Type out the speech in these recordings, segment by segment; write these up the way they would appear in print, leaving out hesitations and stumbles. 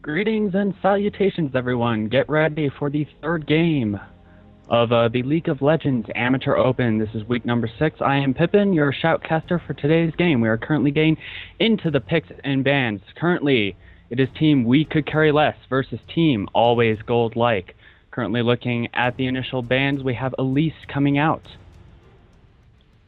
Greetings and salutations, everyone. Get ready for the third game of the League of Legends Amateur Open. This is week number 6. I am Pippin, your shoutcaster for today's game. We are currently getting into the picks and bans. Currently, it is team We Could Carry Less versus team Always Gold Like. Currently looking at the initial bans, we have Elise coming out.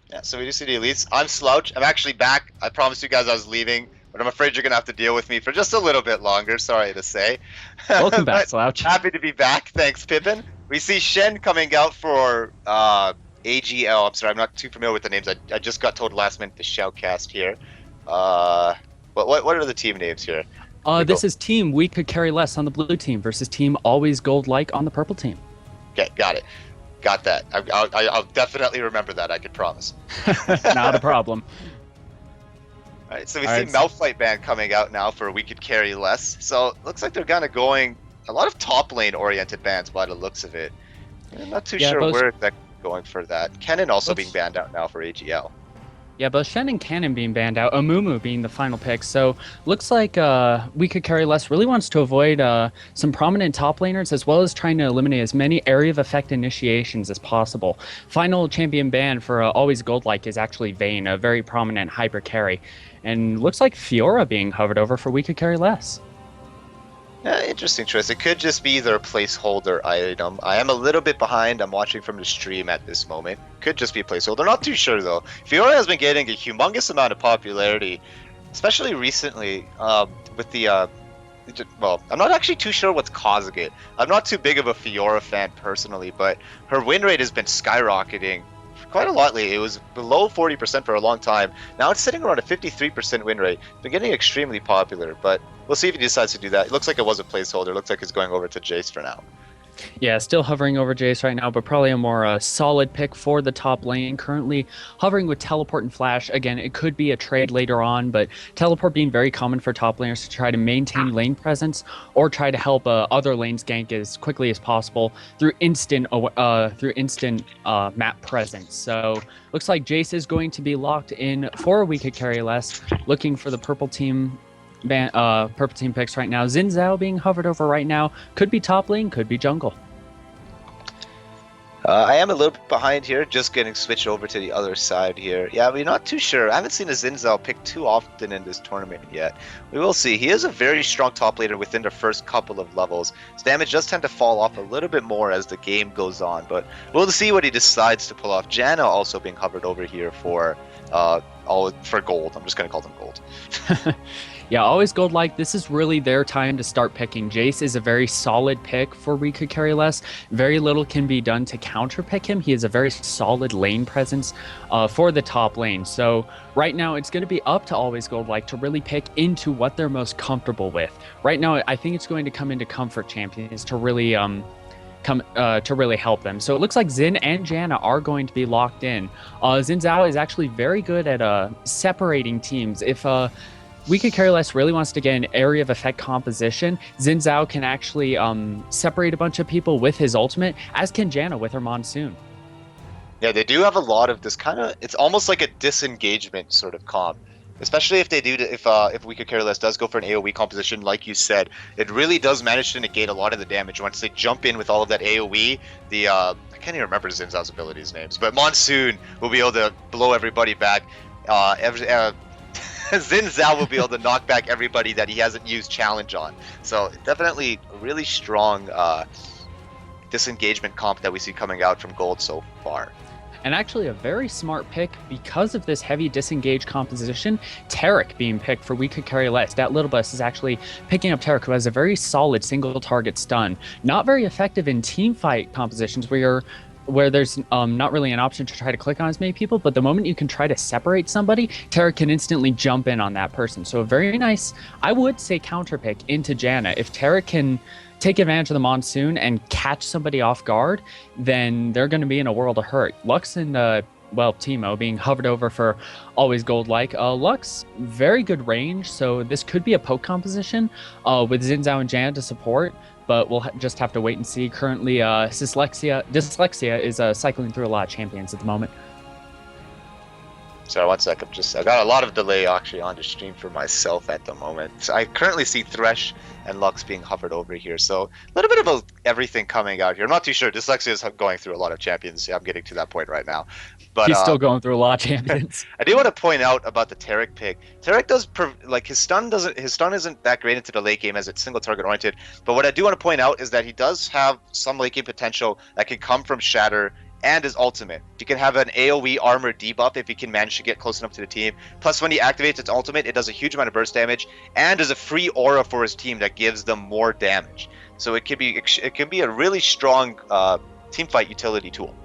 Yeah, so we do see the Elites. I'm Slouch. I'm actually back. I promised you guys I was leaving, but I'm afraid you're going to have to deal with me for just a little bit longer, sorry to say. Welcome back, Slouch. Happy to be back. Thanks, Pippin. We see Shen coming out for AGL. I'm sorry, I'm not too familiar with the names. I just got told last minute to shoutcast here. What are the team names here? This is team We Could Carry Less on the blue team versus team Always Gold Like on the purple team. Okay, got it. Got that. I'll definitely remember that, I can promise. Not a problem. Alright, so we see Malphite Band coming out now for We Could Carry Less. So looks like they're kind of going a lot of top lane oriented bans by the looks of it. I'm not too sure where they're going for that. Kennen also being banned out now for AGL. Yeah, both Shen and Cannon being banned out, Amumu being the final pick. So looks like We Could Carry Less really wants to avoid some prominent top laners, as well as trying to eliminate as many area of effect initiations as possible. Final champion ban for Always Gold-like is actually Vayne, a very prominent hyper carry. And looks like Fiora being hovered over for We Could Carry Less. Yeah, interesting choice. It could just be their placeholder item. I am a little bit behind. I'm watching from the stream at this moment. Could just be a placeholder. Not too sure though. Fiora has been getting a humongous amount of popularity, especially recently with the well, I'm not actually too sure what's causing it. I'm not too big of a Fiora fan personally, but her win rate has been skyrocketing quite a lot lately. It was below 40% for a long time. Now it's sitting around a 53% win rate. It's been getting extremely popular, but we'll see if he decides to do that. It looks like it was a placeholder. It looks like he's going over to Jace for now. Yeah, still hovering over Jace right now, but probably a more solid pick for the top lane. Currently hovering with Teleport and Flash. Again, it could be a trade later on, but Teleport being very common for top laners to try to maintain lane presence or try to help other lanes gank as quickly as possible through instant map presence. So looks like Jace is going to be locked in for a We Could Carry Less, looking for the purple team picks right now. Xin Zhao being hovered over right now. Could be top lane, could be jungle. I am a little bit behind here, just getting switched over to the other side here. Yeah, we're not too sure. I haven't seen a Xin Zhao pick too often in this tournament yet. We will see. He is a very strong top laner within the first couple of levels. His damage does tend to fall off a little bit more as the game goes on, but we'll see what he decides to pull off. Janna also being hovered over here for gold. I'm just going to call them gold. Yeah, Always Gold Like, this is really their time to start picking. Jace is a very solid pick for We Could Carry Less. Very little can be done to counter pick him. He is a very solid lane presence for the top lane. So right now it's going to be up to Always Gold Like to really pick into what they're most comfortable with. Right now I think it's going to come into comfort champions to really help them. So it looks like Xin and Janna are going to be locked in. Xin Zhao is actually very good at separating teams. If We Could Carry Less really wants to get an area of effect composition, Xin Zhao can actually separate a bunch of people with his ultimate, as can Janna with her Monsoon. Yeah, they do have a lot of this kind of, it's almost like a disengagement sort of comp. Especially if they do, if We Could Carry Less does go for an AoE composition, like you said, it really does manage to negate a lot of the damage. Once they jump in with all of that AoE, I can't even remember Xin Zhao's abilities names, but Monsoon will be able to blow everybody back. Xin Zhao will be able to knock back everybody that he hasn't used challenge on. So definitely a really strong disengagement comp that we see coming out from Gold so far. And actually a very smart pick because of this heavy disengage composition, Taric being picked for We Could Carry Less. That little bus is actually picking up Taric, who has a very solid single target stun. Not very effective in team fight compositions where there's not really an option to try to click on as many people, but the moment you can try to separate somebody, Taric can instantly jump in on that person. So a very nice, I would say, counter pick into Janna. If Taric can take advantage of the Monsoon and catch somebody off guard, then they're going to be in a world of hurt. Lux and Teemo being hovered over for Always Gold Like. Lux, very good range, so this could be a poke composition with Xin Zhao and Janna to support, but we'll just have to wait and see. Currently, Dyslexia is cycling through a lot of champions at the moment. Sorry, one sec. I got a lot of delay actually on the stream for myself at the moment. So I currently see Thresh and Lux being hovered over here. So a little bit of everything coming out here. I'm not too sure. Dyslexia is going through a lot of champions. Yeah, I'm getting to that point right now. But He's still going through a lot of champions. I do want to point out about the Tarek pick. Tarek does like his stun isn't that great into the late game as it's single target oriented. But what I do want to point out is that he does have some late game potential that can come from Shatter and his ultimate. You can have an AoE armor debuff if you can manage to get close enough to the team. Plus, when he activates its ultimate, it does a huge amount of burst damage and is a free aura for his team that gives them more damage. So it could be a really strong teamfight utility tool.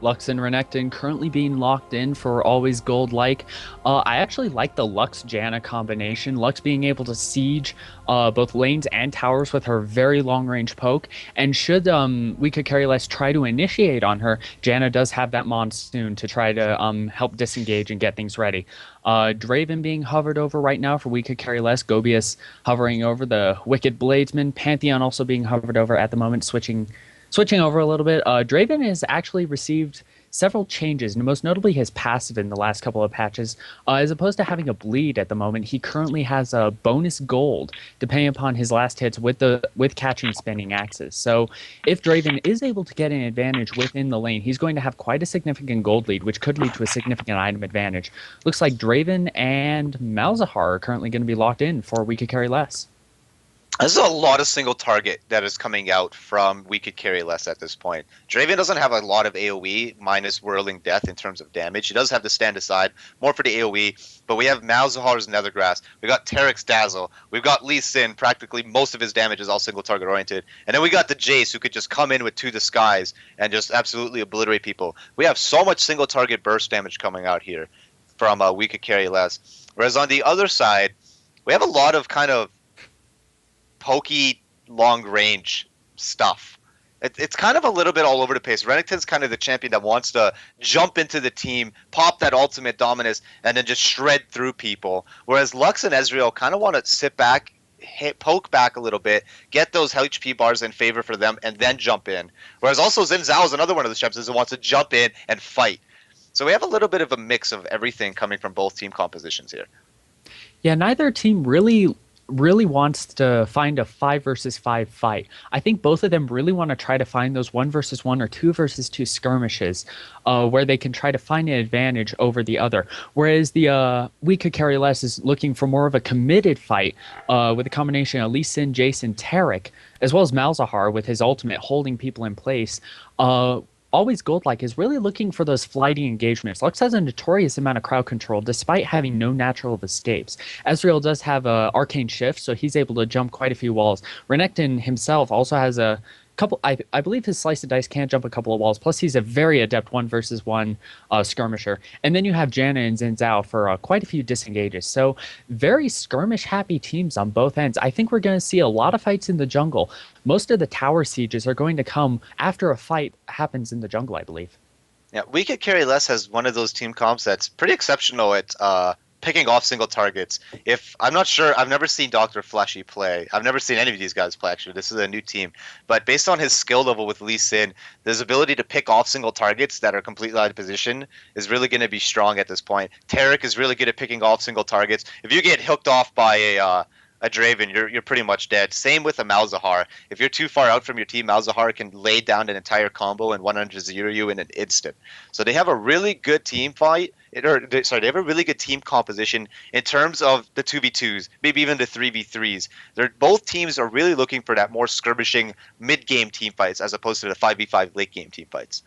Lux and Renekton currently being locked in for Always Gold like. I actually like the Lux Janna combination. Lux being able to siege both lanes and towers with her very long range poke. And should We Could Carry Less try to initiate on her, Janna does have that monsoon to try to help disengage and get things ready. Draven being hovered over right now for We Could Carry Less. Gobius hovering over the Wicked Bladesman. Pantheon also being hovered over at the moment, switching over a little bit. Draven has actually received several changes, and most notably his passive in the last couple of patches. As opposed to having a bleed at the moment, he currently has a bonus gold depending upon his last hits with catching spinning axes. So if Draven is able to get an advantage within the lane, he's going to have quite a significant gold lead, which could lead to a significant item advantage. Looks like Draven and Malzahar are currently going to be locked in for We Could Carry Less. This is a lot of single target that is coming out from We Could Carry Less at this point. Draven doesn't have a lot of AoE minus Whirling Death in terms of damage. He does have the stand aside, more for the AoE, but we have Malzahar's Nethergrass. We got Tarek's Dazzle. We've got Lee Sin, practically most of his damage is all single target oriented. And then we got the Jace who could just come in with To the Skies and just absolutely obliterate people. We have so much single target burst damage coming out here from We Could Carry Less. Whereas on the other side, we have a lot of kind of pokey long range stuff. It's kind of a little bit all over the place. Renekton's kind of the champion that wants to jump into the team, pop that ultimate dominus, and then just shred through people. Whereas Lux and Ezreal kind of want to sit back, poke back a little bit, get those HP bars in favor for them, and then jump in. Whereas also Xin Zhao is another one of the champions that wants to jump in and fight. So we have a little bit of a mix of everything coming from both team compositions here. Yeah, neither team really wants to find a 5 versus 5 fight. I think both of them really want to try to find those 1 versus 1 or 2 versus 2 skirmishes where they can try to find an advantage over the other. Whereas the We Could Carry Less is looking for more of a committed fight with a combination of Lee Sin, Jason, Tarek, as well as Malzahar with his ultimate holding people in place. Always Gold-like is really looking for those flighty engagements. Lux has a notorious amount of crowd control despite having no natural escapes. Ezreal does have a arcane shift, so he's able to jump quite a few walls. Renekton himself also has a couple. I believe his slice of dice can jump a couple of walls. Plus, he's a very adept 1 versus 1 skirmisher. And then you have Janna and Xin Zhao for quite a few disengages. So very skirmish-happy teams on both ends. I think we're going to see a lot of fights in the jungle. Most of the tower sieges are going to come after a fight happens in the jungle, I believe. Yeah, We Could Carry Less has one of those team comps that's pretty exceptional at picking off single targets. I'm not sure, I've never seen Dr. Flashy play. I've never seen any of these guys play, actually. This is a new team. But based on his skill level with Lee Sin, his ability to pick off single targets that are completely out of position is really going to be strong at this point. Tarek is really good at picking off single targets. If you get hooked off by a Draven, you're pretty much dead. Same with a Malzahar. If you're too far out from your team, Malzahar can lay down an entire combo and 100-0 you in an instant. So they have a really good team fight. They have a really good team composition in terms of the 2v2s, maybe even the 3v3s. Both teams are really looking for that more skirmishing mid-game team fights as opposed to the 5v5 late-game team fights.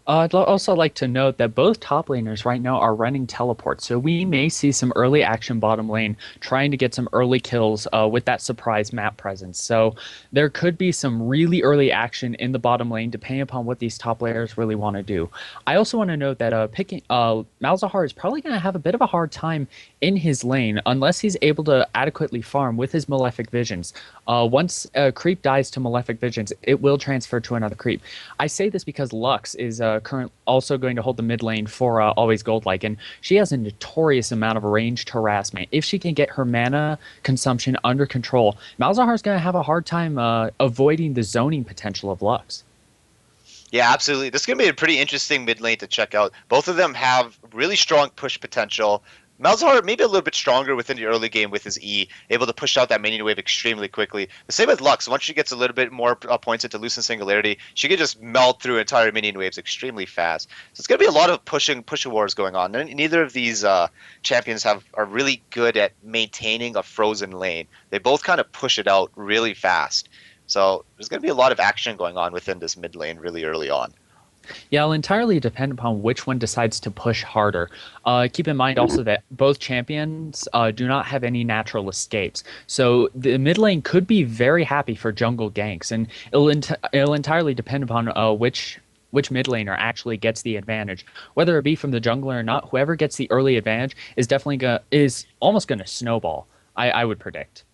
I'd also like to note that both top laners right now are running teleports, so we may see some early action bottom lane trying to get some early kills with that surprise map presence. So there could be some really early action in the bottom lane depending upon what these top laners really want to do. I also want to note that Malzahar is probably going to have a bit of a hard time in his lane unless he's able to adequately farm with his Malefic Visions. Once a creep dies to Malefic Visions, it will transfer to another creep. I say this because Lux is also going to hold the mid lane for Always Gold-like, and she has a notorious amount of ranged harassment. If she can get her mana consumption under control, Malzahar's going to have a hard time avoiding the zoning potential of Lux. Yeah, absolutely. This is going to be a pretty interesting mid lane to check out. Both of them have really strong push potential. Malzahar maybe a little bit stronger within the early game with his E, able to push out that minion wave extremely quickly. The same with Lux. Once she gets a little bit more points into Lucent Singularity, she can just melt through entire minion waves extremely fast. So it's going to be a lot of push wars going on. And neither of these champions are really good at maintaining a frozen lane. They both kind of push it out really fast. So there's going to be a lot of action going on within this mid lane really early on. Yeah, it'll entirely depend upon which one decides to push harder. Keep in mind also that both champions do not have any natural escapes. So the mid lane could be very happy for jungle ganks, and it'll entirely depend upon which mid laner actually gets the advantage. Whether it be from the jungler or not, whoever gets the early advantage is is almost gonna snowball, I would predict.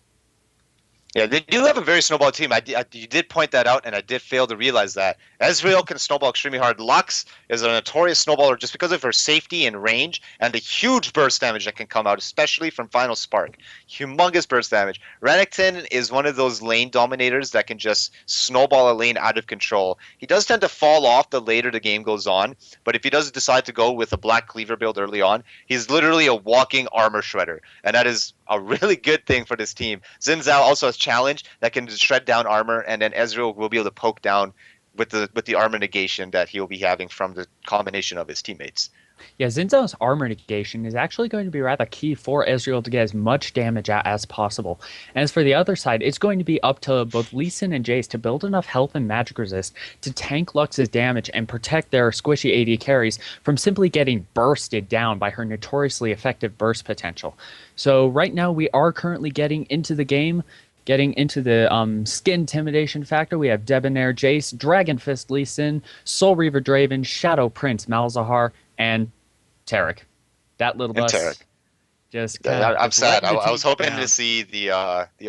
Yeah, they do have a very snowball team. You did point that out, and I did fail to realize that. Ezreal can snowball extremely hard. Lux is a notorious snowballer just because of her safety and range and the huge burst damage that can come out, especially from Final Spark. Humongous burst damage. Renekton is one of those lane dominators that can just snowball a lane out of control. He does tend to fall off the later the game goes on, but if he does decide to go with a Black Cleaver build early on, he's literally a walking armor shredder, and that is a really good thing for this team. Xin Zhao also has challenge that can shred down armor, and then Ezreal will be able to poke down with the armor negation that he'll be having from the combination of his teammates. Yeah, Xin Zhao's armor negation is actually going to be rather key for Ezreal to get as much damage out as possible. And as for the other side, it's going to be up to both Lee Sin and Jace to build enough health and magic resist to tank Lux's damage and protect their squishy AD carries from simply getting bursted down by her notoriously effective burst potential. So right now we are currently getting into the game. Getting into the skin intimidation factor, we have Debonair Jace, Dragon Fist Lee Sin, Soul Reaver Draven, Shadow Prince Malzahar, and Tarek. That little And bus Tarek. just Yeah, I'm just sad. letting the I was team hoping down. to see the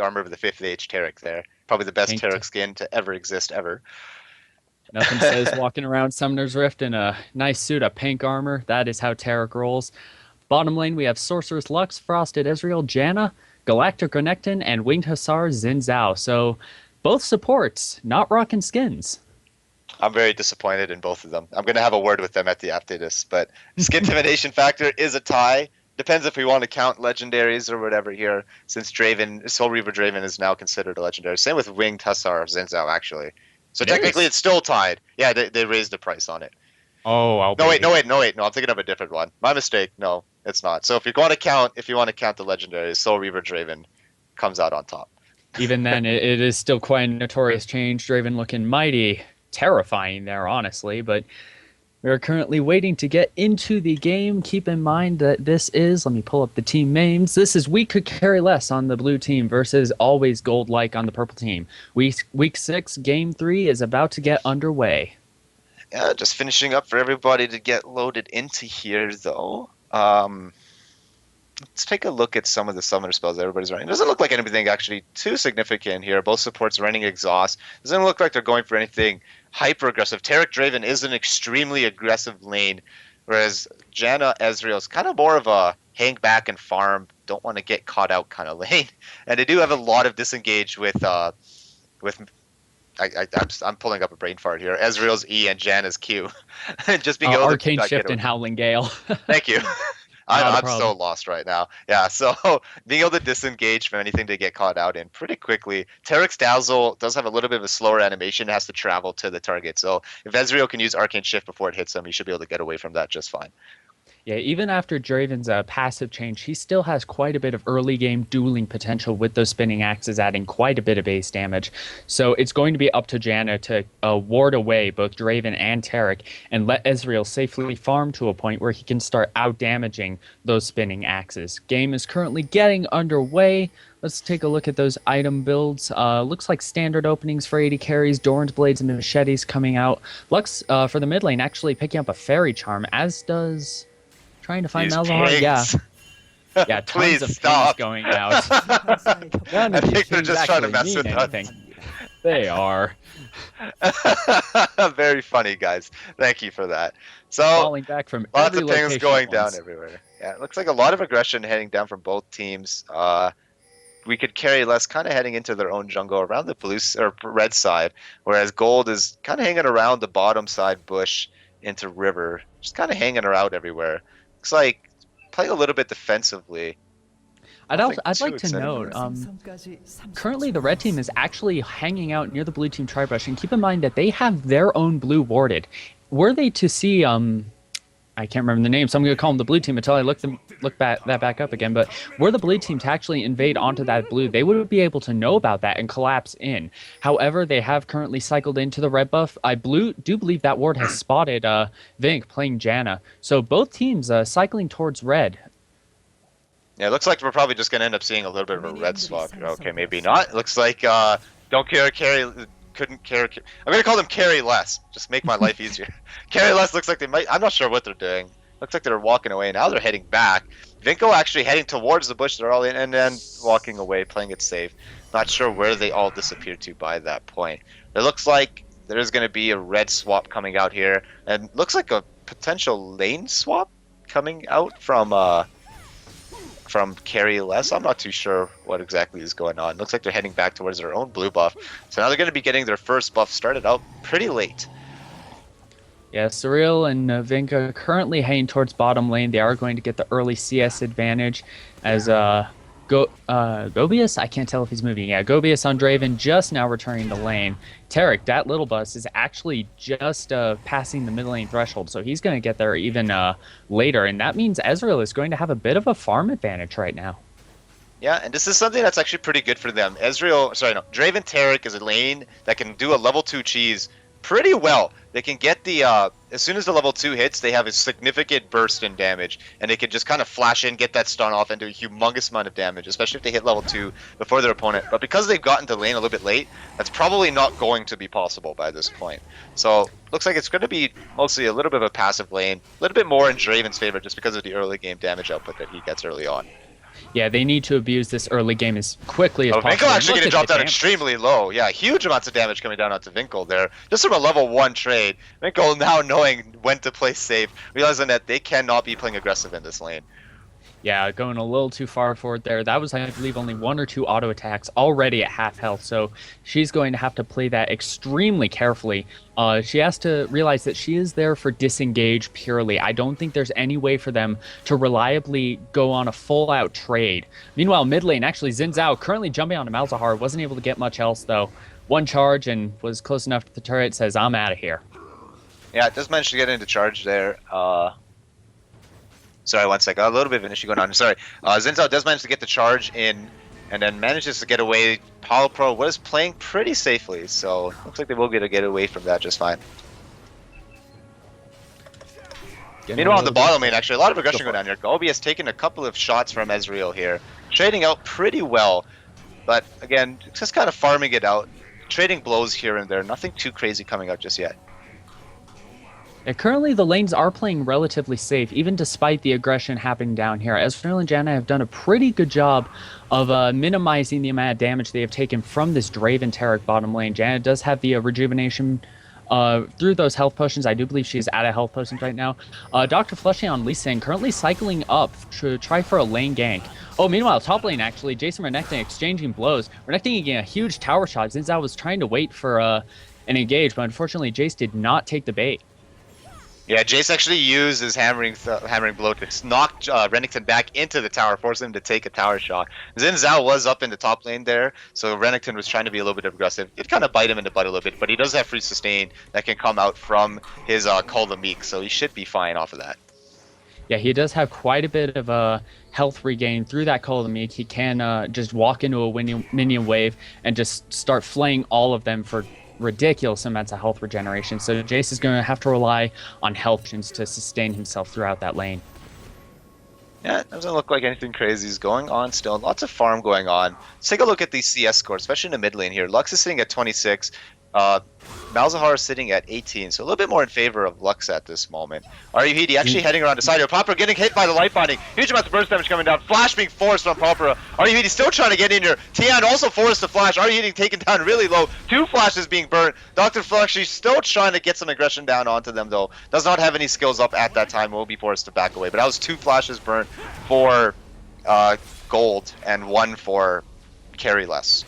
armor of the fifth age Tarek there. Probably the best Pink. Tarek skin to ever exist ever. Nothing says walking around Summoner's Rift in a nice suit of pink armor. That is how Tarek rolls. Bottom lane, we have Sorceress Lux, Frosted Ezreal, Janna, Galactic Renekton, and Winged Hussar Xin Zhao. So both supports, not rocking skins. I'm very disappointed in both of them. I'm going to have a word with them at the after this, but skin intimidation factor is a tie. Depends if we want to count legendaries or whatever here, since Soul Reaver Draven is now considered a legendary. Same with Winged Hussar of Xin Zhao, actually. So It technically is. it's still tied. Yeah, they raised the price on it. Oh, I'll No, wait, baby. no, wait, no, wait. No, I'm thinking of a different one. My mistake. No, it's not. So if you want to count the legendaries, Soul Reaver Draven comes out on top. Even then, it is still quite a notorious change. Draven looking mighty terrifying there, honestly. But we are currently waiting to get into the game. Keep in mind that this is, let me pull up the team names. This is We Could Carry Less on the blue team versus Always Gold Like on the purple team. Week 6, game 3 is about to get underway. Yeah, just finishing up for everybody to get loaded into here, though. Let's take a look at some of the summoner spells everybody's running. It doesn't look like anything actually too significant here. Both supports running exhaust. Doesn't look like they're going for anything hyper aggressive. Tarek Draven is an extremely aggressive lane, whereas Janna Ezreal is kind of more of a hang back and farm, don't want to get caught out kind of lane. And they do have a lot of disengage with I'm pulling up a brain fart here. Ezreal's E and Janna's Q, and just being able to Arcane get Shift away. and Howling Gale. Thank you. Not a I'm so problem. lost right now. Yeah, so being able to disengage from anything to get caught out in pretty quickly. Tarek's Dazzle does have a little bit of a slower animation, has to travel to the target. So if Ezreal can use Arcane Shift before it hits him, he should be able to get away from that just fine. Yeah, even after Draven's passive change, he still has quite a bit of early game dueling potential with those spinning axes, adding quite a bit of base damage. So it's going to be up to Janna to ward away both Draven and Tarek and let Ezreal safely farm to a point where he can start out damaging those spinning axes. Game is currently getting underway. Let's take a look at those item builds. Looks like standard openings for 80 carries, Doran's Blades and Machetes coming out. Lux, for the mid lane, actually picking up a Fairy Charm, as does... Trying to find These Malzahar? Yeah. pings. Yeah, tons Please of pings stop. going out. None I of these think they're pings just trying to actually mess mean with us. anything. They are. Very funny, guys. Thank you for that. So Falling back from lots every of things location at going down once. everywhere. Yeah, it looks like a lot of aggression heading down from both teams. we could carry less kind of heading into their own jungle around the blue or red side, whereas gold is kind of hanging around the bottom side bush into river, just kind of hanging around everywhere. Looks like playing a little bit defensively. Nothing I'd too like to exciting note, here. currently the red team is actually hanging out near the blue team tri-brush, and keep in mind that they have their own blue warded. Were they to see, I can't remember the name, so I'm going to call them the blue team until I look that back up again. But were the blue team to actually invade onto that blue, they would be able to know about that and collapse in. However, they have currently cycled into the red buff. I do believe that ward has spotted Vink playing Janna. So both teams cycling towards red. Yeah, it looks like we're probably just gonna end up seeing a little bit of a red swap. Okay, maybe not. Looks like don't carry couldn't carry. I'm gonna call them carry less. Just make my life easier. Carry less looks like they might. I'm not sure what they're doing. Looks like they're walking away. Now they're heading back. Vinko actually heading towards the bush. They're all in and then walking away, playing it safe. Not sure where they all disappeared to by that point. It looks like there's gonna be a red swap coming out here, and looks like a potential lane swap coming out from carry less. I'm not too sure what exactly is going on. Looks like they're heading back towards their own blue buff. So now they're going to be getting their first buff started out pretty late. Yeah, Surreal and Vinka currently heading towards bottom lane. They are going to get the early CS advantage as Gobius, I can't tell if he's moving. Yeah, Gobius on Draven just now returning to lane. Tarek, that little bus, is actually just passing the mid lane threshold, so he's going to get there even later, and that means Ezreal is going to have a bit of a farm advantage right now. Yeah, and this is something that's actually pretty good for them. Draven Tarek is a lane that can do a level 2 cheese pretty well. They can get the as soon as the level 2 hits, they have a significant burst in damage, and they can just kind of flash in, get that stun off, and do a humongous amount of damage, especially if they hit level 2 before their opponent. But because they've gotten to lane a little bit late, that's probably not going to be possible by this point. So looks like it's going to be mostly a little bit of a passive lane, a little bit more in Draven's favor just because of the early game damage output that he gets early on. Yeah, they need to abuse this early game as quickly as possible. Vinko actually getting dropped down extremely low. Yeah, huge amounts of damage coming down onto Vinko there. Just from a level 1 trade. Vinko now knowing when to play safe, realizing that they cannot be playing aggressive in this lane. Yeah, going a little too far forward there. That was, I believe, only 1 or 2 auto attacks already at half health, so she's going to have to play that extremely carefully. She has to realize that she is there for disengage purely. I don't think there's any way for them to reliably go on a full-out trade. Meanwhile, mid lane, actually, Xin Zhao currently jumping onto Malzahar, wasn't able to get much else, though. One charge and was close enough to the turret, says, I'm out of here. Yeah, just managed to get into charge there. Sorry, one sec. A little bit of an issue going on. Sorry. Xin Zhao does manage to get the charge in and then manages to get away. Paulo Pro was playing pretty safely, so looks like they will get away from that just fine. Meanwhile, on the bottom lane, actually, a lot of aggression going on here. Gobi has taken a couple of shots from Ezreal here. Trading out pretty well, but again, just kind of farming it out. Trading blows here and there. Nothing too crazy coming out just yet. And currently, the lanes are playing relatively safe, even despite the aggression happening down here. Ezreal and Janna have done a pretty good job of minimizing the amount of damage they have taken from this Draven Tarek bottom lane. Janna does have the rejuvenation through those health potions. I do believe she's out of health potions right now. Dr. Flushing on Lee Sin currently cycling up to try for a lane gank. Oh, meanwhile, top lane, actually, Jason Renekton exchanging blows. Renekton getting a huge tower shot. Xin Zhao was trying to wait for an engage, but unfortunately, Jace did not take the bait. Yeah, Jace actually used his hammering blow to knock Renekton back into the tower, forcing him to take a tower shot. Xin Zhao was up in the top lane there, so Renekton was trying to be a little bit aggressive. It kind of bite him in the butt a little bit, but he does have free sustain that can come out from his Call the Meek, so he should be fine off of that. Yeah, he does have quite a bit of health regain through that Call of the Meek. He can just walk into a minion wave and just start flaying all of them for ridiculous amounts of health regeneration. So Jace is going to have to rely on health potions to sustain himself throughout that lane. Yeah, it doesn't look like anything crazy is going on still. Lots of farm going on. Let's take a look at these CS scores, especially in the mid lane here. Lux is sitting at 26. Malzahar is sitting at 18, so a little bit more in favor of Lux at this moment. Aryuhidi actually heading around the side here. Popper getting hit by the light binding. Huge amounts of burst damage coming down. Flash being forced on Popper. Aryuhidi still trying to get in here. Tian also forced to flash. Aryuhidi taken down really low. 2 flashes being burnt. Dr. Flush still trying to get some aggression down onto them though. Does not have any skills up at that time. Will be forced to back away. But that was 2 flashes burnt for gold and 1 for carry less.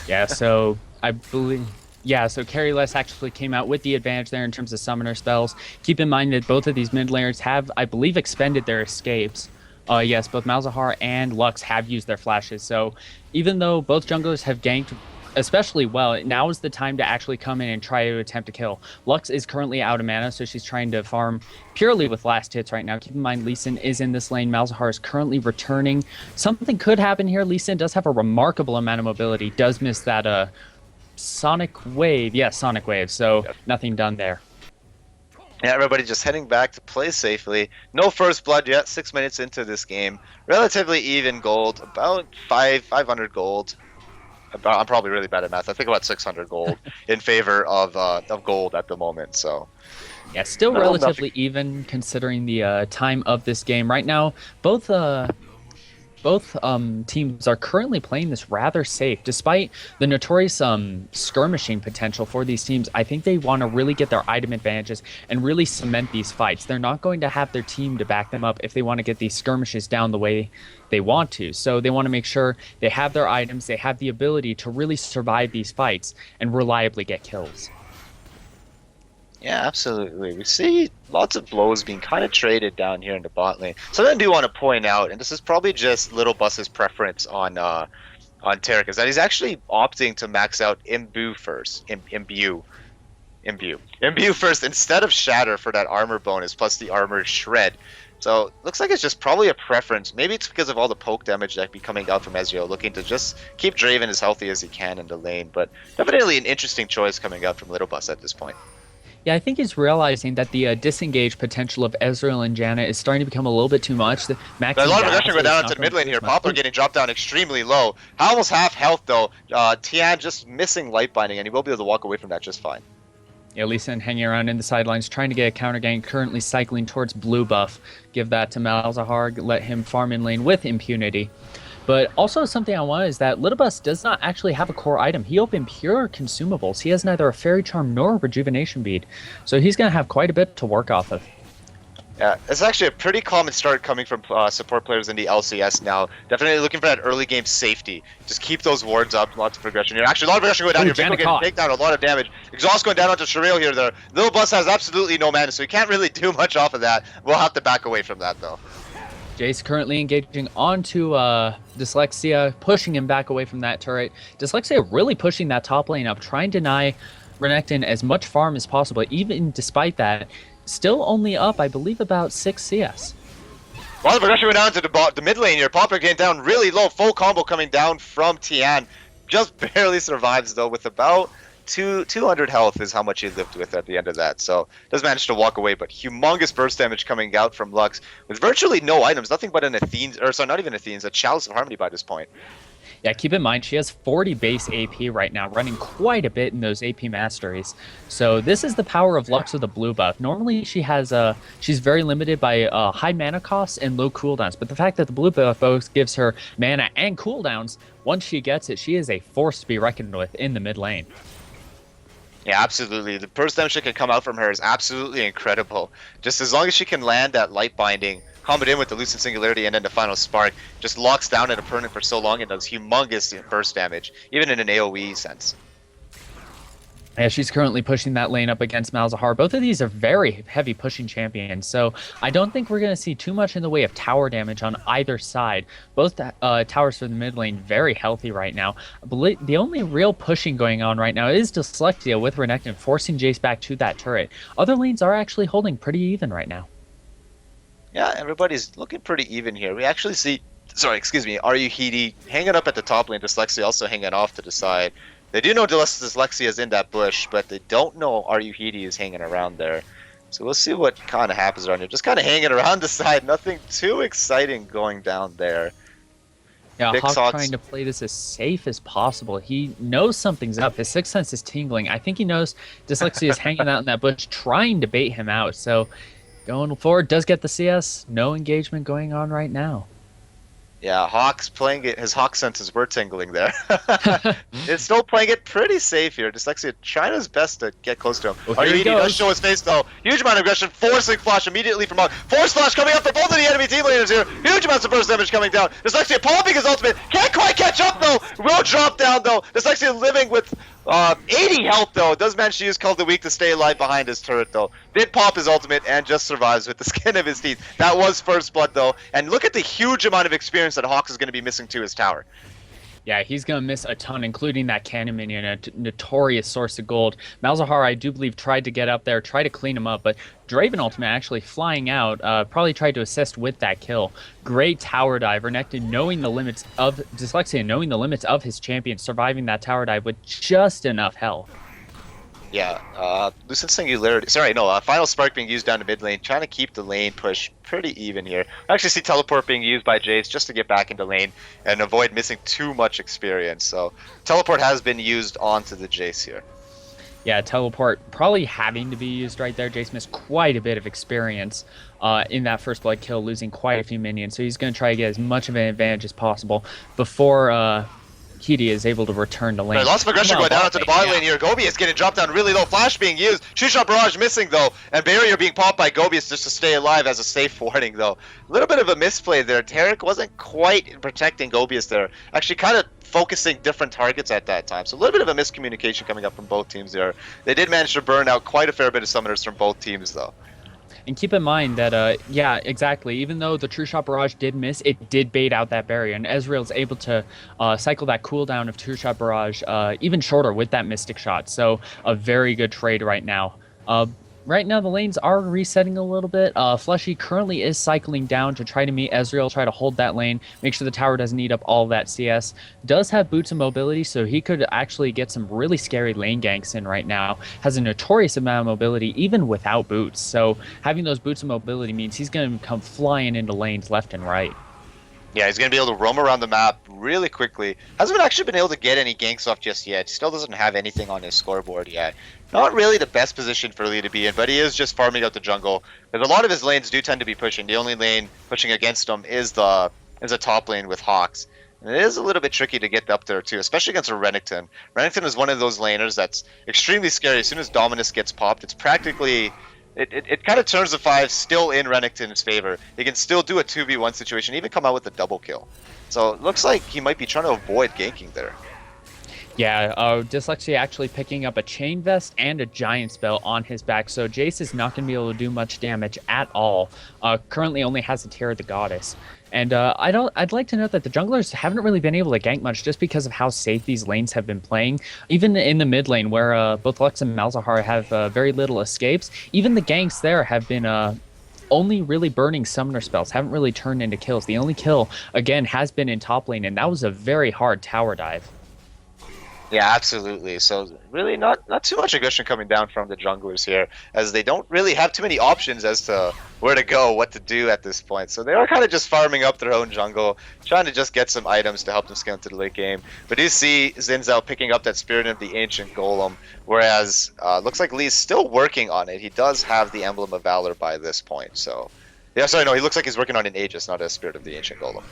Yeah, so I believe. Yeah, so Carry Less actually came out with the advantage there in terms of summoner spells. Keep in mind that both of these mid laners have, I believe, expended their escapes. Yes, both Malzahar and Lux have used their flashes. So even though both junglers have ganked especially well, now is the time to actually come in and try to attempt to kill. Lux is currently out of mana, so she's trying to farm purely with last hits right now. Keep in mind, Lee Sin is in this lane. Malzahar is currently returning. Something could happen here. Lee Sin does have a remarkable amount of mobility. Does miss that Sonic Wave. Yeah, Sonic Wave. So nothing done there. Yeah, everybody just heading back to play safely. No first blood yet. 6 minutes into this game. Relatively even gold. About 500 gold. I'm probably really bad at math. I think about 600 gold in favor of gold at the moment. So yeah, still relatively even considering the time of this game right now. Both teams are currently playing this rather safe. Despite the notorious skirmishing potential for these teams, I think they want to really get their item advantages and really cement these fights. They're not going to have their team to back them up if they want to get these skirmishes down the way they want to. So they want to make sure they have their items, they have the ability to really survive these fights and reliably get kills. Yeah, absolutely. We see lots of blows being kind of traded down here in the bot lane. Something I do want to point out, and this is probably just Little Bus's preference on Taric, is that he's actually opting to max out Imbue first. Imbue first instead of Shatter for that armor bonus plus the armor shred. So looks like it's just probably a preference. Maybe it's because of all the poke damage that be coming out from Ezreal, looking to just keep Draven as healthy as he can in the lane. But definitely an interesting choice coming out from Little Bus at this point. Yeah, I think he's realizing that the disengage potential of Ezreal and Janna is starting to become a little bit too much. There's a lot of aggression going down into the mid lane here. Poplar getting dropped down extremely low. Almost half health though. Tian just missing light binding, and he will be able to walk away from that just fine. Yeah, Lee Sin hanging around in the sidelines, trying to get a counter gank, currently cycling towards blue buff. Give that to Malzahar, let him farm in lane with impunity. But also something I want is that Little Bus does not actually have a core item. He opened pure consumables. He has neither a Fairy Charm nor a Rejuvenation Bead. So he's going to have quite a bit to work off of. Yeah, it's actually a pretty common start coming from support players in the LCS now. Definitely looking for that early game safety. Just keep those wards up, lots of progression here. Actually, a lot of progression going down here. Vico getting taken down, a lot of damage. Exhaust going down onto Shireel here. There, Little Bus has absolutely no mana, so he can't really do much off of that. We'll have to back away from that though. Jace currently engaging onto Dyslexia, pushing him back away from that turret. Dyslexia really pushing that top lane up, trying to deny Renekton as much farm as possible. Even despite that, still only up, I believe, about 6 CS. A lot of progression went down to the mid lane here. Popper getting down really low. Full combo coming down from Tian. Just barely survives though with about 200 health is how much he lived with at the end of that. So does manage to walk away, but humongous burst damage coming out from Lux with virtually no items, nothing but an Athene's, or sorry, not even Athene's, a Chalice of Harmony by this point. Yeah, keep in mind she has 40 base AP right now, running quite a bit in those AP masteries. So this is the power of Lux with a blue buff. Normally she has she's very limited by high mana costs and low cooldowns, but the fact that the blue buff both gives her mana and cooldowns, once she gets it, she is a force to be reckoned with in the mid lane. Yeah, absolutely. The burst damage that can come out from her is absolutely incredible. Just as long as she can land that light binding, combo it in with the Lucent Singularity and then the final spark, just locks down an opponent for so long and does humongous burst damage, even in an AoE sense. Yeah, she's currently pushing that lane up against Malzahar. Both of these are very heavy pushing champions, so I don't think we're going to see too much in the way of tower damage on either side. Both towers for the mid lane very healthy right now. The only real pushing going on right now is Dyslexia with Renekton forcing Jace back to that turret. Other lanes are actually holding pretty even right now. Yeah, everybody's looking pretty even here. We actually see, Aryuhiti hanging up at the top lane, Dyslexia also hanging off to the side. They do know Dyslexia is in that bush, but they don't know Aryuhiti is hanging around there. So we'll see what kind of happens around here. Just kind of hanging around the side. Nothing too exciting going down there. Yeah, Hawk trying to play this as safe as possible. He knows something's up. His sixth sense is tingling. I think he knows Dyslexia is hanging out in that bush, trying to bait him out. So going forward, does get the CS. No engagement going on right now. Yeah, Hawk's playing it. His Hawk senses were tingling there. It's still playing it pretty safe here. Dyslexia trying his best to get close to him. Well, Oh, here he he does goes. show his face though. Huge amount of aggression, forcing flash immediately from Hawk. Force flash coming up for both of the enemy team leaders here. Huge amounts of burst damage coming down. Dyslexia popping his ultimate. Can't quite catch up though. Will drop down though. Dyslexia living with 80 health though. Does manage to use Call of the Week to stay alive behind his turret though. Did pop his ultimate and just survives with the skin of his teeth. That was first blood though. And look at the huge amount of experience that Hawks is going to be missing to his tower. Yeah, he's going to miss a ton, including that cannon minion, a notorious source of gold. Malzahar, I do believe, tried to get up there, tried to clean him up, but Draven Ultimate actually flying out, probably tried to assist with that kill. Great tower dive. Renekton knowing the limits of Dyslexia, knowing the limits of his champion, surviving that tower dive with just enough health. Yeah, Lucid Singularity. Sorry, no, Final Spark being used down to mid lane, trying to keep the lane push pretty even here. I actually see Teleport being used by Jace just to get back into lane and avoid missing too much experience. So, Teleport has been used onto the Jace here. Yeah, Teleport probably having to be used right there. Jace missed quite a bit of experience in that first blood kill, losing quite a few minions. So he's going to try to get as much of an advantage as possible before Kitty is able to return to lane. Right, lots of aggression going down onto the bot lane here. Gobi is getting dropped down really low. Flash being used. Shoot-shot barrage missing though. And barrier being popped by Gobius just to stay alive as a safe warning though. A little bit of a misplay there. Tarek wasn't quite protecting Gobius there. Actually kind of focusing different targets at that time. So a little bit of a miscommunication coming up from both teams there. They did manage to burn out quite a fair bit of summoners from both teams though. And keep in mind that, yeah, exactly. Even though the True Shot Barrage did miss, it did bait out that barrier. And Ezreal's able to cycle that cooldown of True Shot Barrage even shorter with that Mystic Shot. So a very good trade right now. Right now, the lanes are resetting a little bit. Fleshy currently is cycling down to try to meet Ezreal, try to hold that lane, make sure the tower doesn't eat up all that CS. Does have boots and mobility, so he could actually get some really scary lane ganks in right now. Has a notorious amount of mobility, even without boots. So having those boots and mobility means he's going to come flying into lanes left and right. Yeah, he's going to be able to roam around the map really quickly. Hasn't actually been able to get any ganks off just yet. Still doesn't have anything on his scoreboard yet. Not really the best position for Lee to be in, but he is just farming out the jungle. Because a lot of his lanes do tend to be pushing. The only lane pushing against him is a top lane with Hawks. And it is a little bit tricky to get up there too, especially against a Renekton. Renekton is one of those laners that's extremely scary. As soon as Dominus gets popped, it's practically... It kind of turns the 5 still in Renekton's favor. He can still do a 2v1 situation, even come out with a double kill. So it looks like he might be trying to avoid ganking there. Yeah, Dyslexia actually picking up a Chain Vest and a Giant Spell on his back, so Jace is not going to be able to do much damage at all. Currently only has the Tear of the Goddess. And I'd like to note that the junglers haven't really been able to gank much just because of how safe these lanes have been playing. Even in the mid lane, where both Lux and Malzahar have very little escapes, even the ganks there have been only really burning summoner spells, haven't really turned into kills. The only kill, again, has been in top lane, and that was a very hard tower dive. Yeah, absolutely. So really not too much aggression coming down from the junglers here, as they don't really have too many options as to where to go, what to do at this point. So they are kind of just farming up their own jungle, trying to just get some items to help them scale into the late game. But you see Xin Zhao picking up that Spirit of the Ancient Golem, whereas looks like Lee's still working on it. He does have the Emblem of Valor by this point. So yeah, sorry, no, he looks like he's working on an Aegis, not a Spirit of the Ancient Golem.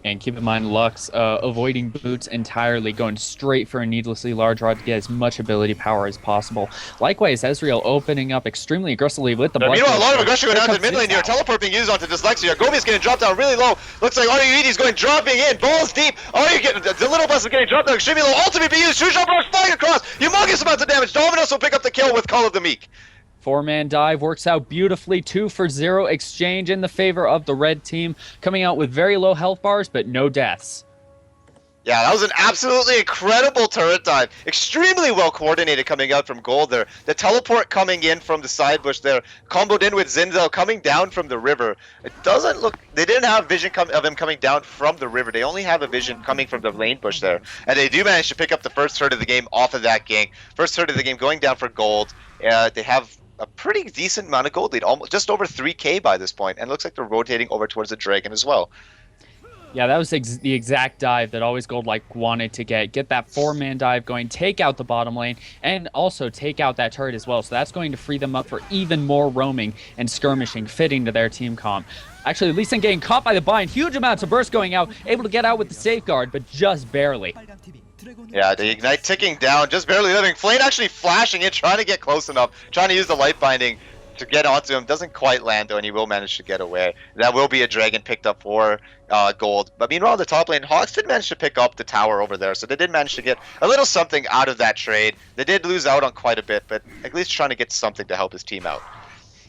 And keep in mind, Lux avoiding boots entirely, going straight for a needlessly large rod to get as much ability power as possible. Likewise, Ezreal opening up extremely aggressively with the blood. Meanwhile, a lot of aggression going down to mid lane here. Teleport being used onto Dyslexia. Gobi's getting dropped down really low. Looks like Ariuidi's going dropping in. Balls deep. The little bus is getting dropped down extremely low. Ultimate being used. True Shot Brush flying across. Humongous amounts of damage. Dominus will pick up the kill with Call of the Meek. 4-man dive works out beautifully. 2-for-0 exchange in the favor of the red team, coming out with very low health bars, but no deaths. Yeah, that was an absolutely incredible turret dive. Extremely well coordinated coming out from gold there. The teleport coming in from the side bush there, comboed in with Xin Zhao coming down from the river. It doesn't look... They didn't have vision of him coming down from the river. They only have a vision coming from the lane bush there. And they do manage to pick up the first third of the game off of that gank. First third of the game going down for gold. They have a pretty decent amount of gold lead, almost just over 3k by this point, and it looks like they're rotating over towards the dragon as well. Yeah, that was the exact dive that Always Gold like wanted to get that 4-man dive going, take out the bottom lane, and also take out that turret as well. So that's going to free them up for even more roaming and skirmishing, fitting to their team comp. Actually, Lee Sin getting caught by the bind, huge amounts of burst going out, able to get out with the safeguard, but just barely. Yeah, the Ignite ticking down, just barely living. Flame actually flashing in, trying to get close enough, trying to use the light binding to get onto him. Doesn't quite land though, and he will manage to get away. That will be a dragon picked up for gold. But meanwhile, the top lane, Hawks did manage to pick up the tower over there, so they did manage to get a little something out of that trade. They did lose out on quite a bit, but at least trying to get something to help his team out.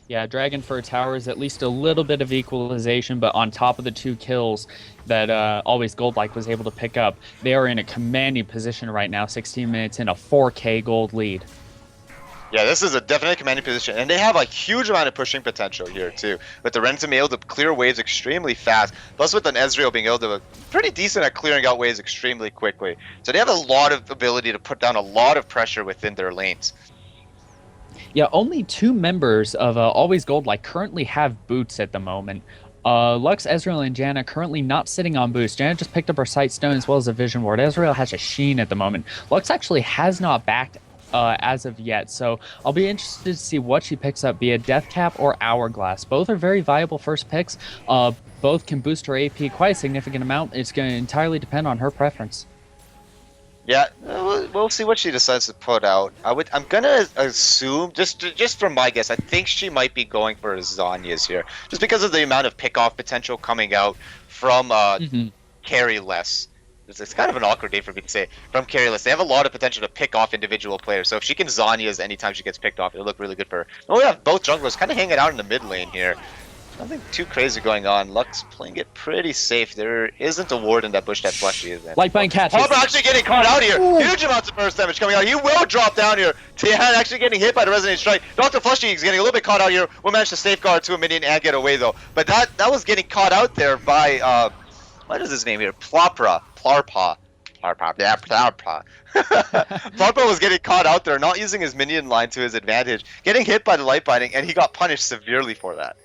Yeah, Dragon for a tower is at least a little bit of equalization, but on top of the 2 kills that Always Gold like was able to pick up, they are in a commanding position right now, 16 minutes in, a 4K gold lead. Yeah, this is a definite commanding position, and they have a huge amount of pushing potential here too. With the Renton being able to clear waves extremely fast, plus with an Ezreal being able to pretty decent at clearing out waves extremely quickly. So they have a lot of ability to put down a lot of pressure within their lanes. Yeah, only 2 members of Always Gold like currently have boots at the moment. Lux, Ezreal, and Janna currently not sitting on boost. Janna just picked up her Sight Stone as well as a Vision Ward. Ezreal has a Sheen at the moment. Lux actually has not backed as of yet, so I'll be interested to see what she picks up, be it Death Cap or Hourglass. Both are very viable first picks. Both can boost her AP quite a significant amount. It's going to entirely depend on her preference. Yeah, we'll see what she decides to put out. I'm gonna assume, just from my guess, I think she might be going for Zhonya's here, just because of the amount of pick-off potential coming out from Carry Less. It's kind of an awkward name for me to say. From Carry Less, they have a lot of potential to pick off individual players. So if she can Zhonya's anytime she gets picked off, it'll look really good for her. And we have both junglers kind of hanging out in the mid lane here. Nothing too crazy going on. Lux playing it pretty safe. There isn't a ward in that bush that Flushy is in. Lightbind catches. Harbor actually getting caught out here. Ooh. Huge amounts of burst damage coming out. He will drop down here. Tian actually getting hit by the Resonant Strike. Dr. Flushy is getting a little bit caught out here. Will manage to safeguard to a minion and get away though. But that was getting caught out there by what is his name here? Plarpa. Yeah, Plarpa. Plarpa was getting caught out there, not using his minion line to his advantage, getting hit by the light binding, and he got punished severely for that.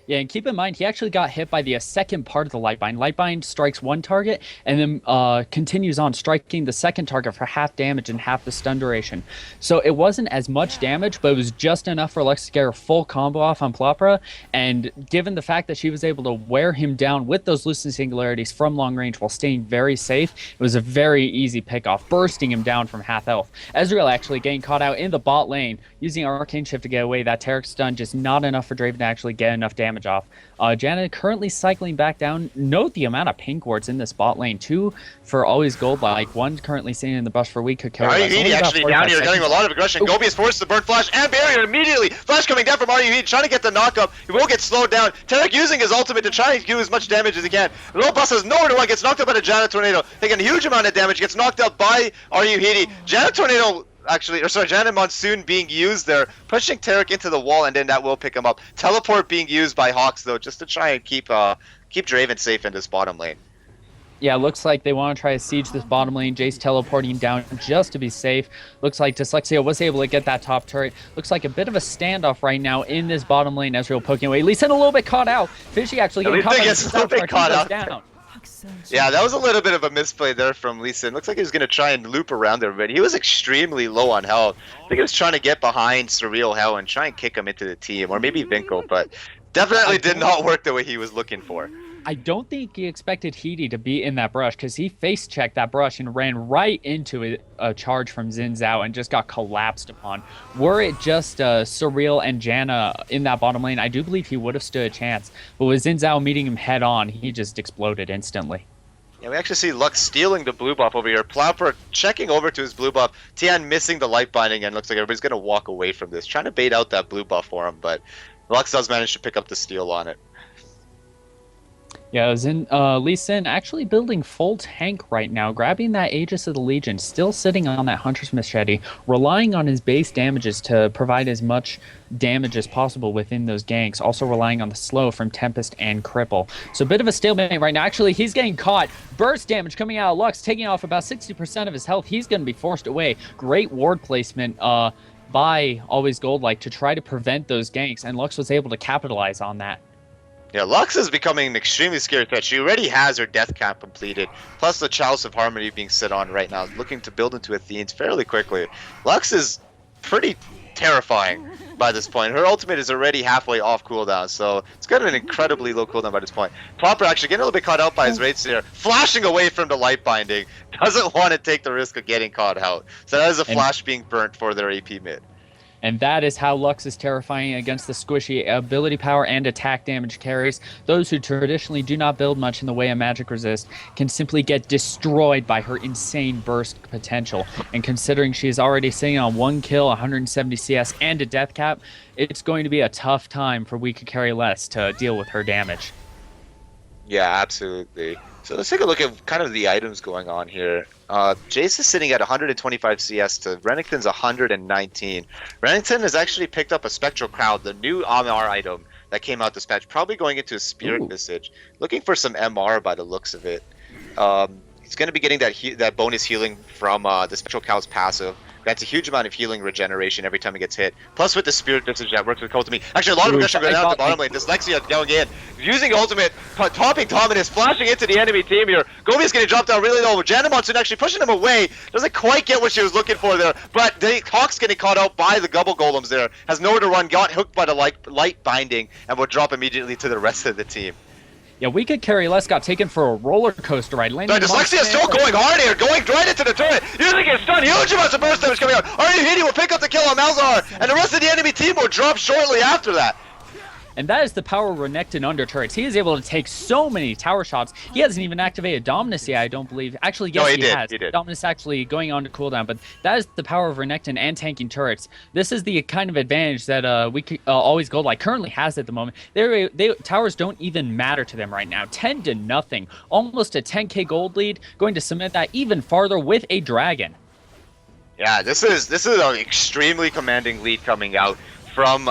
Yeah, and keep in mind, he actually got hit by the second part of the Lightbind. Lightbind strikes one target and then continues on, striking the second target for half damage and half the stun duration. So it wasn't as much damage, but it was just enough for Lex to get her full combo off on Plopra. And given the fact that she was able to wear him down with those Lucent Singularities from long range while staying very safe, it was a very easy pick-off, bursting him down from half health. Ezreal actually getting caught out in the bot lane, using Arcane Shift to get away. That Taric stun just not enough for Draven to actually get enough damage off. Janna currently cycling back down. Note the amount of pink wards in this bot lane. 2 for Always Gold, like 1 currently sitting in the bush for weak could carry. RUHD actually down here getting a lot of aggression. Gobi is forced to burn Flash and Barrier immediately. Flash coming down from RUHD, trying to get the knock-up. He will get slowed down. Taric using his ultimate to try and do as much damage as he can. Robust has nowhere to run, gets knocked up by the Janna Tornado. Taking a huge amount of damage, gets knocked out by RUHD. Janna Tornado Janna Monsoon being used there, pushing Taric into the wall, and then that will pick him up. Teleport being used by Hawks though, just to try and keep Draven safe in this bottom lane. Yeah, looks like they want to try to siege this bottom lane. Jace teleporting down just to be safe. Looks like Dyslexia was able to get that top turret. Looks like a bit of a standoff right now in this bottom lane. Ezreal poking away. Lee Sin a little bit caught out. Fishy actually getting caught out. Down. Yeah, that was a little bit of a misplay there from Lee Sin. Looks like he was going to try and loop around everybody. He was extremely low on health. I think he was trying to get behind Surreal Hell and try and kick him into the team, or maybe Vinko, but definitely did not work the way he was looking for. I don't think he expected Heedy to be in that brush, because he face-checked that brush and ran right into a charge from Xin Zhao and just got collapsed upon. Were it just Surreal and Janna in that bottom lane, I do believe he would have stood a chance. But with Xin Zhao meeting him head-on, he just exploded instantly. Yeah, we actually see Lux stealing the blue buff over here. Plopper checking over to his blue buff. Tian missing the light binding, and looks like everybody's going to walk away from this, trying to bait out that blue buff for him, but Lux does manage to pick up the steal on it. Yeah, Lee Sin actually building full tank right now, grabbing that Aegis of the Legion, still sitting on that Hunter's Machete, relying on his base damages to provide as much damage as possible within those ganks, also relying on the slow from Tempest and Cripple. So a bit of a stalemate right now. Actually, he's getting caught. Burst damage coming out of Lux, taking off about 60% of his health. He's going to be forced away. Great ward placement by Always Gold like to try to prevent those ganks, and Lux was able to capitalize on that. Yeah, Lux is becoming an extremely scary threat. She already has her death cap completed, plus the Chalice of Harmony being sit on right now, looking to build into Athene's fairly quickly. Lux is pretty terrifying by this point. Her ultimate is already halfway off cooldown, so it's got an incredibly low cooldown by this point. Popper actually getting a little bit caught out by his Wraith Seer, flashing away from the light binding, doesn't want to take the risk of getting caught out. So that is a flash being burnt for their AP mid. And that is how Lux is terrifying against the squishy ability power and attack damage carries. Those who traditionally do not build much in the way of magic resist can simply get destroyed by her insane burst potential. And considering she is already sitting on 1 kill, 170 CS, and a death cap, it's going to be a tough time for We Could Carry Less to deal with her damage. Yeah, absolutely. So let's take a look at kind of the items going on here. Jace is sitting at 125 CS to Renekton's 119. Renekton has actually picked up a Spectral Crowd, the new MR item that came out this patch, probably going into a Spirit Visage, looking for some MR by the looks of it. He's going to be getting that bonus healing from the Spectral Crowd's passive. That's a huge amount of healing regeneration every time he gets hit. Plus with the Spirit Visage that works with Ultimate. Actually, a lot of aggression going down to the bottom lane. Dyslexia going in. Using Ultimate, topping Dominus, flashing into the enemy team here. Gobi's getting dropped down really low. Janna Monsoon actually pushing him away. Doesn't quite get what she was looking for there. But Hawk's getting caught out by the Gubble Golems there. Has nowhere to run, got hooked by the light binding, and will drop immediately to the rest of the team. Yeah, We Could Carry Less got taken for a roller coaster ride. Dyslexia is still going hard here, going right into the turret, using his stun, huge amounts of burst damage coming out. Arnie will pick up the kill on Malzahar, and the rest of the enemy team will drop shortly after that. And that is the power of Renekton under turrets. He is able to take so many tower shots. He hasn't even activated Dominus yet, I don't believe. Actually, yes, he has. He did. Dominus actually going on to cooldown, but that is the power of Renekton and tanking turrets. This is the kind of advantage that we could, Always Gold like currently has at the moment. Towers don't even matter to them right now. 10-0, almost a 10k gold lead, going to cement that even farther with a dragon. Yeah, this is an extremely commanding lead coming out from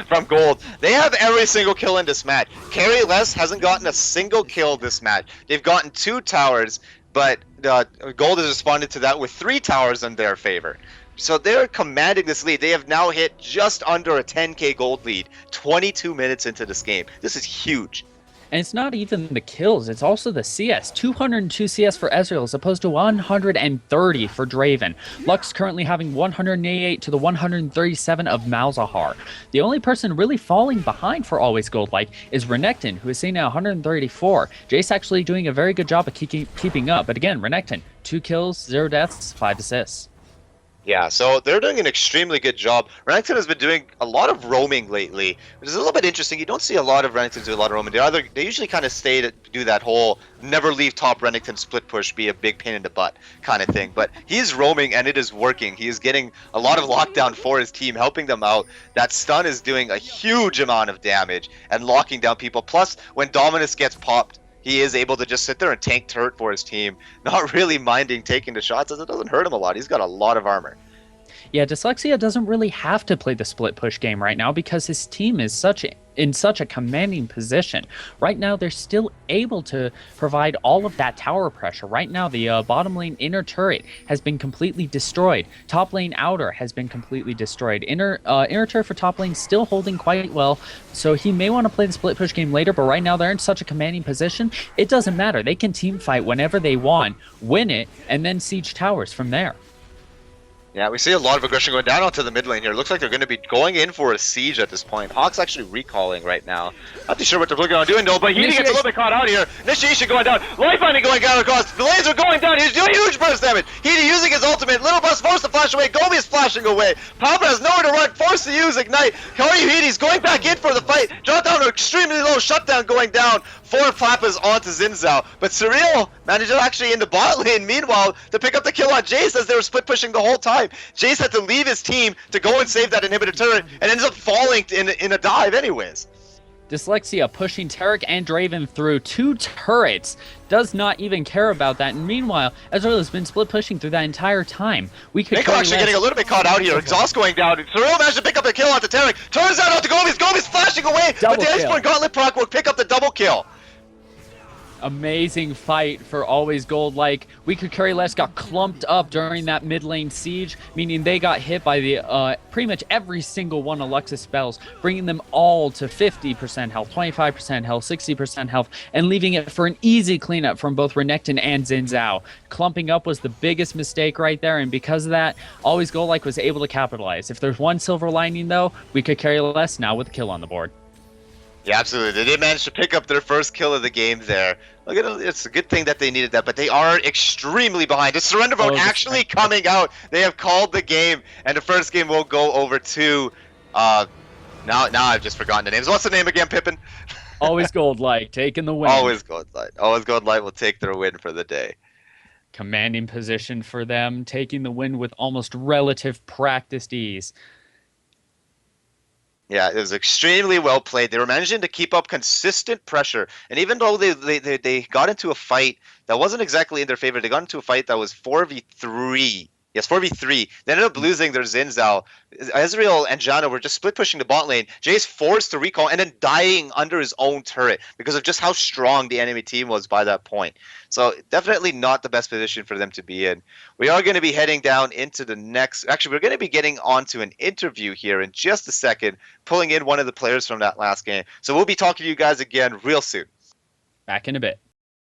from Gold. They have every single kill in this match. Carry Less hasn't gotten a single kill this match. They've gotten 2 towers, but Gold has responded to that with 3 towers in their favor. So they're commanding this lead. They have now hit just under a 10k gold lead 22 minutes into this game. This is huge. And it's not even the kills, it's also the CS. 202 CS for Ezreal as opposed to 130 for Draven. Lux currently having 188 to the 137 of Malzahar. The only person really falling behind for Always Gold like is Renekton, who is sitting at 134. Jace actually doing a very good job of keeping up. But again, Renekton, 2 kills, 0 deaths, 5 assists. Yeah, so they're doing an extremely good job. Renekton has been doing a lot of roaming lately, which is a little bit interesting. You don't see a lot of Renekton do a lot of roaming. They usually kind of stay to do that whole never leave top Renekton split push, be a big pain in the butt kind of thing. But he's roaming and it is working. He is getting a lot of lockdown for his team, helping them out. That stun is doing a huge amount of damage and locking down people. Plus, when Dominus gets popped, he is able to just sit there and tank turret for his team, not really minding taking the shots as it doesn't hurt him a lot. He's got a lot of armor. Yeah, Dyslexia doesn't really have to play the split push game right now because his team is in such a commanding position. Right now, they're still able to provide all of that tower pressure. Right now, the bottom lane inner turret has been completely destroyed. Top lane outer has been completely destroyed. Inner turret for top lane still holding quite well, so he may want to play the split push game later, but right now they're in such a commanding position, it doesn't matter. They can team fight whenever they want, win it, and then siege towers from there. Yeah, we see a lot of aggression going down onto the mid lane here. Looks like they're going to be going in for a siege at this point. Hawk's actually recalling right now. Not too sure what they're looking on doing though, but he gets a little bit caught out here. Initiation going down. Life Binding going down across. The laser going down. He's doing huge burst damage. He's using his ultimate. Little Bus forced to flash away. Gobi is flashing away. Palmer has nowhere to run. Forced to use Ignite. Koryuhidi's going back in for the fight. Drop down to extremely low. Shutdown going down. 4 Flappas onto Zinzao. But Surreal managed to actually in the bot lane, meanwhile, to pick up the kill on Jace as they were split pushing the whole time. Jace had to leave his team to go and save that inhibitor turret and ends up falling in a dive anyways. Dyslexia pushing Taric and Draven through 2 turrets. Does not even care about that. And meanwhile, Ezreal has been split pushing through that entire time. We could actually getting a little bit caught out here. Exhaust going down. Surreal managed to pick up the kill onto Taric. Turns out onto Gobi's. Gobi's flashing away. But the Iceborne Gauntlet proc will pick up the double kill. Amazing fight for Always Gold. Like, We Could Carry Less got clumped up during that mid lane siege, meaning they got hit by the pretty much every single one of Lux's spells, bringing them all to 50% health, 25% health, 60% health, and leaving it for an easy cleanup from both Renekton and Xin Zhao. Clumping up was the biggest mistake right there, and because of that, Always Gold like was able to capitalize. If there's one silver lining though, We Could Carry Less now with a kill on the board. Yeah, absolutely. They did manage to pick up their first kill of the game there. Look at it. It's a good thing that they needed that, but they are extremely behind. The surrender vote actually coming out. They have called the game, and the first game will go over to. Now I've just forgotten the names. What's the name again, Pippin? Always Gold Light taking the win. Always Gold Light. Always Gold Light will take their win for the day. Commanding position for them, taking the win with almost relative practiced ease. Yeah, it was extremely well played. They were managing to keep up consistent pressure, and even though they got into a fight that wasn't exactly in their favor, they got into a fight that was 4v3. Yes, 4v3. They ended up losing their Xin Zhao. Ezreal and Janna were just split pushing the bot lane. Jay's forced to recall and then dying under his own turret because of just how strong the enemy team was by that point. So definitely not the best position for them to be in. We are going to be heading down into the next... Actually, we're going to be getting onto an interview here in just a second, pulling in one of the players from that last game. So we'll be talking to you guys again real soon. Back in a bit.